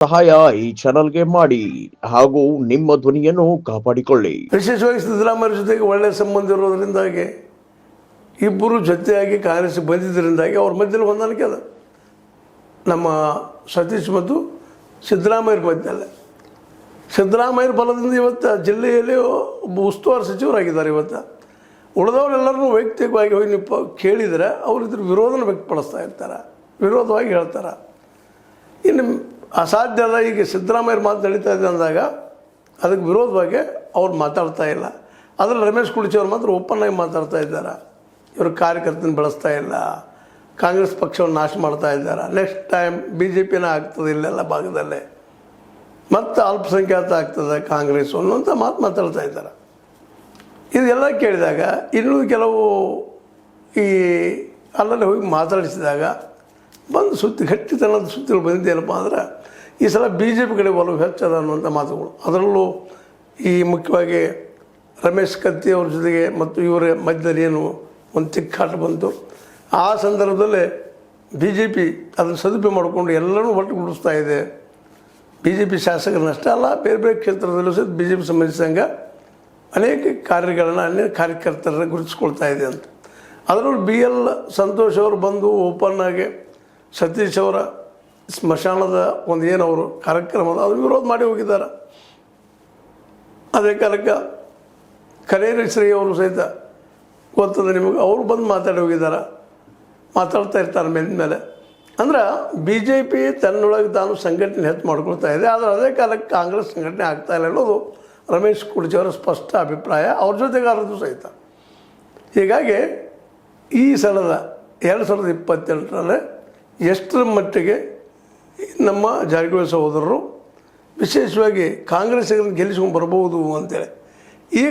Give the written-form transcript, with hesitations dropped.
ಸಹಾಯ ಈ ಚಾನಲ್ಗೆ ಮಾಡಿ ಹಾಗೂ ನಿಮ್ಮ ಧ್ವನಿಯನ್ನು ಕಾಪಾಡಿಕೊಳ್ಳಿ. ವಿಶೇಷವಾಗಿ ಸಿದ್ದರಾಮಯ್ಯ ಜೊತೆಗೆ ಒಳ್ಳೆಯ ಸಂಬಂಧ ಇರೋದರಿಂದಾಗಿ ಇಬ್ಬರು ಜೊತೆಯಾಗಿ ಕಾಂಗ್ರೆಸ್ ಬಂದಿದ್ದರಿಂದಾಗಿ ಅವ್ರ ಮಧ್ಯದಲ್ಲಿ ಹೊಂದಾಣಿಕೆ ಅದ. ನಮ್ಮ ಸತೀಶ್ ಮತ್ತು ಸಿದ್ದರಾಮಯ್ಯರ ಮಧ್ಯದಲ್ಲೇ ಸಿದ್ದರಾಮಯ್ಯರ ಬಲದಿಂದ ಇವತ್ತು ಜಿಲ್ಲೆಯಲ್ಲಿ ಒಬ್ಬ ಉಸ್ತುವಾರಿ ಸಚಿವರಾಗಿದ್ದಾರೆ. ಇವತ್ತು ಉಳಿದವರೆಲ್ಲರೂ ವೈಯಕ್ತಿಕವಾಗಿ ಹೋಗಿ ನೀವು ಕೇಳಿದರೆ ಅವರು ಇದ್ರ ವಿರೋಧನ ವ್ಯಕ್ತಪಡಿಸ್ತಾ ಇರ್ತಾರೆ, ವಿರೋಧವಾಗಿ ಹೇಳ್ತಾರೆ. ಇನ್ನು ಅಸಾಧ್ಯ ಅದ. ಈಗ ಸಿದ್ದರಾಮಯ್ಯರು ಮಾತು ನಡೀತಾ ಇದೆ ಅಂದಾಗ ಅದಕ್ಕೆ ವಿರೋಧವಾಗಿ ಅವ್ರು ಮಾತಾಡ್ತಾ ಇಲ್ಲ. ಅದರಲ್ಲಿ ರಮೇಶ್ ಕುಡಿಚಿ ಅವ್ರು ಮಾತ್ರ ಓಪನ್ ಆಗಿ ಮಾತಾಡ್ತಾ ಇದ್ದಾರೆ. ಇವರು ಕಾರ್ಯಕರ್ತನ ಬೆಳೆಸ್ತಾ ಇಲ್ಲ, ಕಾಂಗ್ರೆಸ್ ಪಕ್ಷವನ್ನು ನಾಶ ಮಾಡ್ತಾ ಇದ್ದಾರೆ, ನೆಕ್ಸ್ಟ್ ಟೈಮ್ BJPನ ಆಗ್ತದೆ ಇಲ್ಲೆಲ್ಲ ಭಾಗದಲ್ಲೇ, ಮತ್ತು ಅಲ್ಪಸಂಖ್ಯಾತ ಆಗ್ತದೆ ಕಾಂಗ್ರೆಸ್ ಅನ್ನುವಂಥ ಮಾತು ಮಾತಾಡ್ತಾ ಇದ್ದಾರೆ. ಇದೆಲ್ಲ ಕೇಳಿದಾಗ ಇನ್ನೂ ಕೆಲವು ಈ ಅಲ್ಲಲ್ಲಿ ಹೋಗಿ ಮಾತಾಡಿಸಿದಾಗ ಬಂದು ಗಟ್ಟಿತನದ ಸುದ್ದಿಗಳು ಬಂದಿದ್ದೇನಪ್ಪ ಅಂದ್ರೆ ಈ ಸಲ BJP ಕಡೆ ಒಲವು ಹೆಚ್ಚದ ಅನ್ನುವಂಥ ಮಾತುಗಳು. ಅದರಲ್ಲೂ ಈ ಮುಖ್ಯವಾಗಿ ರಮೇಶ್ ಕತ್ತಿ ಅವ್ರ ಜೊತೆಗೆ ಮತ್ತು ಇವರ ಮಧ್ಯದಲ್ಲಿ ಏನು ಒಂದು ತಿಕ್ಕಾಟ ಬಂತು. ಆ ಸಂದರ್ಭದಲ್ಲೇ BJP ಅದನ್ನು ಸದುಪಯೋಗ ಮಾಡಿಕೊಂಡು ಎಲ್ಲರೂ ಒಟ್ಟುಗೂಡಿಸ್ತಾ ಇದೆ. BJP ಶಾಸಕರನ್ನಷ್ಟೇ ಅಲ್ಲ, ಬೇರೆ ಬೇರೆ ಕ್ಷೇತ್ರದಲ್ಲೂ ಸಹ BJP ಸಂಬಂಧಿಸಿದಂಗೆ ಅನೇಕ ಕಾರ್ಯಗಳನ್ನು ಅನೇಕ ಕಾರ್ಯಕರ್ತರನ್ನು ಗುರುತಿಸ್ಕೊಳ್ತಾ ಇದೆ ಅಂತ. ಅದರಲ್ಲೂ BL ಸಂತೋಷ್ ಅವರು ಬಂದು ಓಪನ್ ಆಗಿ ಸತೀಶ್ ಅವರ ಸ್ಮಶಾನದ ಒಂದು ಏನವರು ಕಾರ್ಯಕ್ರಮದ ಅದನ್ನು ವಿರೋಧ ಮಾಡಿ ಹೋಗಿದ್ದಾರೆ. ಅದೇ ಕಾಲಕ್ಕೆ ಕರೇರಿ ಶ್ರೀ ಅವರು ಸಹಿತ ಗೊತ್ತದೆ ನಿಮಗೆ, ಅವರು ಬಂದು ಮಾತಾಡಿ ಹೋಗಿದ್ದಾರೆ, ಮಾತಾಡ್ತಾ ಇರ್ತಾರೆ ಮೇಲೆ. ಅಂದ್ರೆ BJP ತನ್ನೊಳಗೆ ತಾನು ಸಂಘಟನೆ ಹೆಚ್ಚು ಮಾಡ್ಕೊಳ್ತಾ ಇದೆ. ಆದರೆ ಅದೇ ಕಾಲಕ್ಕೆ ಕಾಂಗ್ರೆಸ್ ಸಂಘಟನೆ ಆಗ್ತಾ ಇಲ್ಲ ಅನ್ನೋದು ರಮೇಶ್ ಕುಡಿಚಿ ಅವರ ಸ್ಪಷ್ಟ ಅಭಿಪ್ರಾಯ, ಅವ್ರ ಜೊತೆಗಾರದ್ದು ಸಹಿತ. ಹೀಗಾಗಿ ಈ ಸಲದ 2028ರಲ್ಲಿ ಎಷ್ಟರ ಮಟ್ಟಿಗೆ ನಮ್ಮ ಜಾರಕಿಹೊಳಿ ಸಹೋದರರು ವಿಶೇಷವಾಗಿ ಕಾಂಗ್ರೆಸ್ಸಿಗರನ್ನು ಗೆಲ್ಲಿಸ್ಕೊಂಡು ಬರ್ಬೋದು ಅಂತೇಳಿ ಈಗ